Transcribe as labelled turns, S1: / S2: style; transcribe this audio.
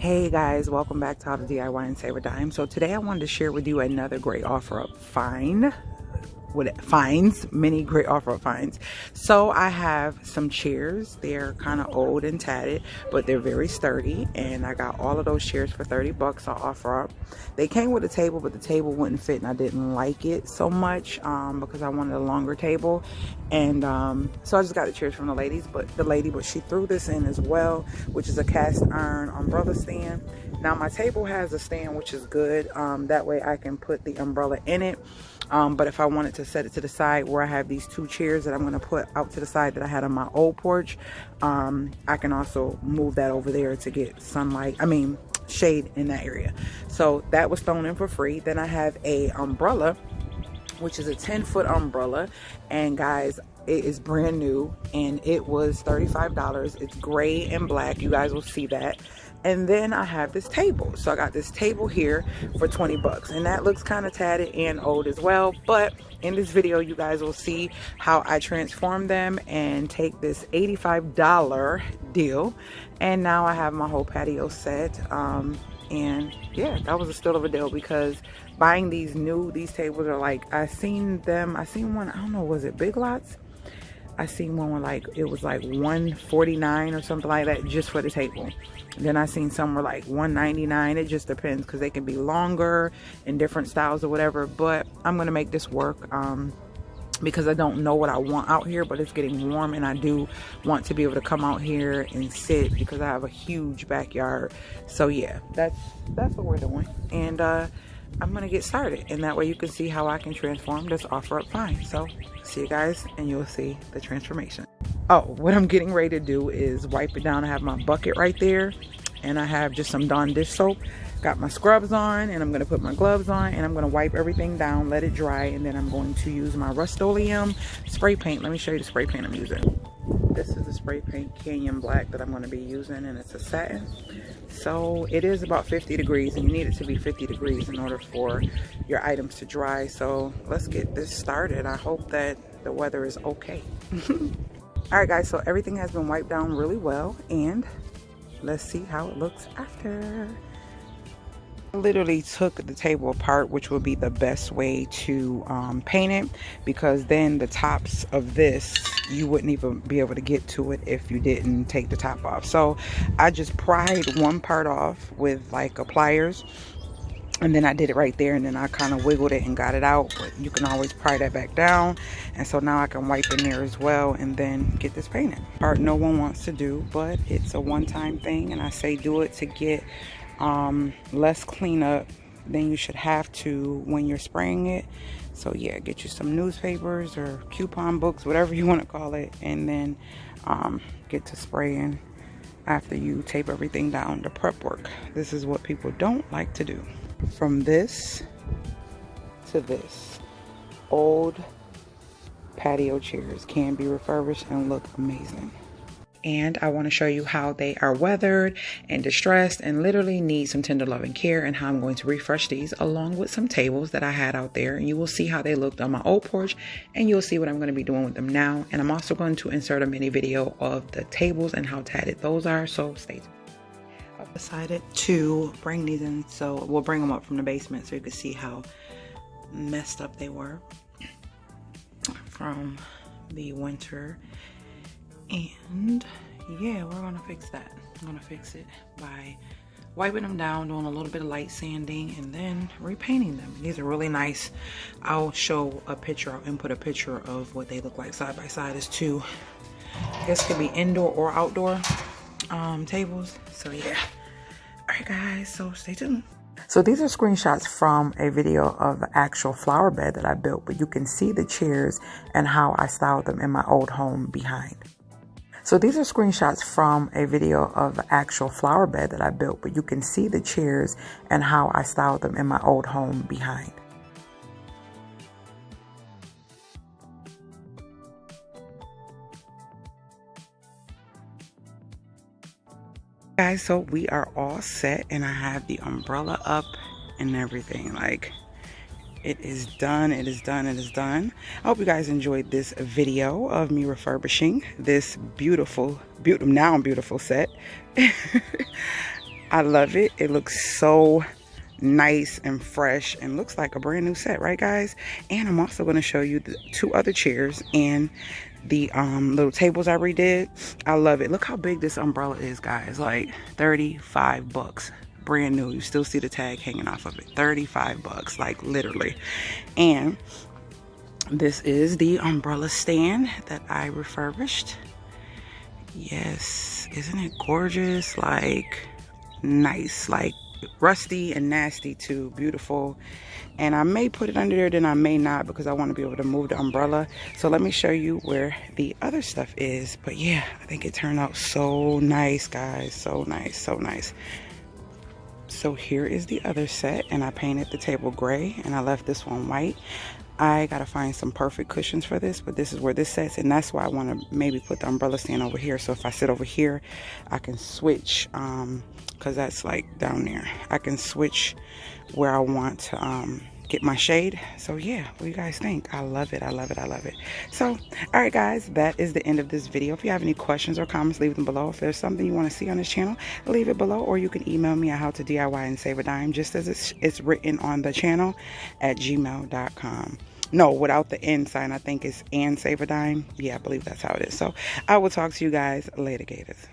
S1: Hey guys, welcome back to How to DIY and Save a Dime. So today I wanted to share with you another great offer up many great offer up finds. So I have some chairs. They're kind of old and tatted, but they're very sturdy, and I got all of those chairs for 30 bucks. I'll offer up. They came with a table, but the table wouldn't fit, and I didn't like it so much because I wanted a longer table. And so I just got the chairs from the lady, but she threw this in as well, which is a cast iron umbrella stand. Now my table has a stand, which is good. That way I can put the umbrella in it. But if I wanted to set it to the side where I have these two chairs that I'm going to put out to the side that I had on my old porch, I can also move that over there to get shade in that area. So that was thrown in for free. Then I have a umbrella, which is a 10-foot umbrella, and guys, it is brand new, and it was $35. It's gray and black. You guys will see that. And then I have this table. So I got this table here for 20 bucks, and that looks kind of tatted and old as well. But in this video, you guys will see how I transform them and take this $85 deal. And now I have my whole patio set. And yeah, that was a steal of a deal, because buying these tables are like, I seen one, I don't know, was it Big Lots? I seen one where it was like $149 or something like that just for the table. Then I seen some were like $199. It just depends, because they can be longer in different styles or whatever. But I'm gonna make this work because I don't know what I want out here, but it's getting warm, and I do want to be able to come out here and sit because I have a huge backyard. So yeah, that's what we're doing. And I'm gonna get started, and that way you can see how I can transform this offer up find. So see you guys, and you'll see the transformation. Oh, what I'm getting ready to do is wipe it down. I have my bucket right there, and I have just some Dawn dish soap. Got my scrubs on, and I'm gonna put my gloves on, and I'm gonna wipe everything down, let it dry, and then I'm going to use my Rust-Oleum spray paint. Let me show you the spray paint I'm using. This is the spray paint Canyon Black that I'm going to be using, and it's a satin. So it is about 50 degrees, and you need it to be 50 degrees in order for your items to dry. So let's get this started. I hope that the weather is okay. All right, guys, so everything has been wiped down really well, and let's see how it looks after. I literally took the table apart, which would be the best way to paint it, because then the tops of this, you wouldn't even be able to get to it if you didn't take the top off. So I just pried one part off with like a pliers, and then I did it right there, and then I kind of wiggled it and got it out. But you can always pry that back down, and so now I can wipe in there as well and then get this painted. Part no one wants to do, but it's a one-time thing, and I say do it to get less cleanup than you should have to when you're spraying it. So yeah, get you some newspapers or coupon books, whatever you want to call it, and then get to spraying after you tape everything down. The prep work, this is what people don't like to do. From this to this, old patio chairs can be refurbished and look amazing. And I want to show you how they are weathered and distressed and literally need some tender love and care, and how I'm going to refresh these along with some tables that I had out there. And you will see how they looked on my old porch, and you'll see what I'm going to be doing with them now. And I'm also going to insert a mini video of the tables and how tatted those are, so stay tuned. I've decided to bring these in, so we'll bring them up from the basement so you can see how messed up they were from the winter. And yeah, we're gonna fix that. I'm gonna fix it by wiping them down, doing a little bit of light sanding, and then repainting them. These are really nice. I'll show a picture, I'll input a picture of what they look like side by side. As two, I guess could be indoor or outdoor tables. So yeah. All right guys, so stay tuned. So these are screenshots from a video of the actual flower bed that I built, but you can see the chairs and how I styled them in my old home behind. So these are screenshots from a video of the actual flower bed that I built, but you can see the chairs and how I styled them in my old home behind. Guys, so we are all set, and I have the umbrella up and everything. Like, it is done, it is done, it is done. I hope you guys enjoyed this video of me refurbishing this beautiful set. I love it. It looks so nice and fresh and looks like a brand new set, right guys? And I'm also going to show you the 2 other chairs and the little tables I redid. I love it. Look how big this umbrella is, guys. Like 35 bucks. Brand new. You still see the tag hanging off of it. 35 bucks, like literally. And this is the umbrella stand that I refurbished. Yes, isn't it gorgeous? Like nice, like rusty and nasty too. Beautiful. And I may put it under there, then I may not, because I want to be able to move the umbrella. So let me show you where the other stuff is. But yeah, I think it turned out so nice, guys. So nice, so nice. So here is the other set, and I painted the table gray and I left this one white. I gotta find some perfect cushions for this, but this is where this sits, and that's why I want to maybe put the umbrella stand over here. So if I sit over here, I can switch, because that's like down there. I can switch where I want to get my shade. So yeah, what do you guys think? I love it. I love it. I love it. So all right guys, that is the end of this video. If you have any questions or comments, leave them below. If there's something you want to see on this channel, leave it below, or you can email me at howtodiy and save a dime, just as it's written on the channel, at gmail.com. No, without the N sign. I think it's and save a dime. Yeah, I believe that's how it is. So I will talk to you guys later, gators.